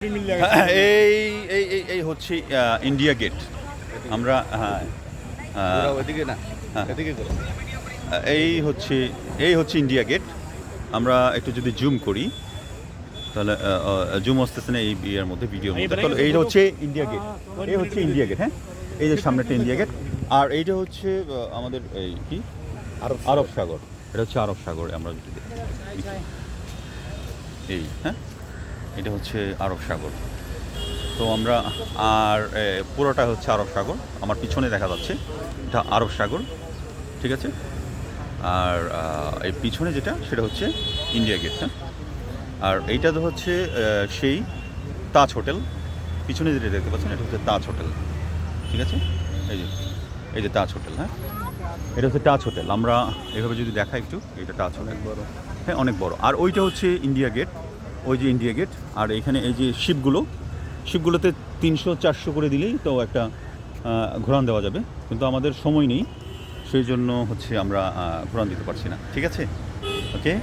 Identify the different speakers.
Speaker 1: এই এই এই এই হচ্ছে ইন্ডিয়া গেট। আমরা
Speaker 2: ওইদিকে না, এদিকে করো।
Speaker 1: এই হচ্ছে ইন্ডিয়া গেট। আমরা একটু যদি জুম করি তাহলে জুম আসতেছে না এই বিয়ের মধ্যে, ভিডিওর মধ্যে। তাহলে এইটা হচ্ছে ইন্ডিয়া গেট, এই হচ্ছে ইন্ডিয়া গেট। হ্যাঁ, এই যে সামনে একটা ইন্ডিয়া গেট, আর এইটা হচ্ছে আমাদের এই কি আরব সাগর। এটা হচ্ছে আরব সাগর। আমরা যদি দেখি এই, হ্যাঁ, এটা হচ্ছে আরব সাগর। তো আমরা আর পুরোটা হচ্ছে আরব সাগর। আমার পিছনে দেখা যাচ্ছে এটা আরব সাগর, ঠিক আছে। আর এই পিছনে যেটা সেটা হচ্ছে ইন্ডিয়া গেটটা। আর এইটা তো হচ্ছে সেই তাজ হোটেল। পিছনে যেটা দেখতে পাচ্ছেন এটা হচ্ছে তাজ হোটেল, ঠিক আছে। এই যে তাজ হোটেল, হ্যাঁ, এটা হচ্ছে তাজ হোটেল। আমরা এভাবে যদি দেখা একটু, এটা তাজ হোটেল, বড়, হ্যাঁ, অনেক বড়। আর ওইটা হচ্ছে ইন্ডিয়া গেট, ওই যে ইন্ডিয়া গেট। আর এখানে এই যে শিপগুলোতে 300-400 করে দিলেই তো একটা ঘোরান দেওয়া যাবে, কিন্তু আমাদের সময় নেই, সেই জন্য হচ্ছে আমরা ঘোরান দিতে পারছি না, ঠিক আছে। ওকে।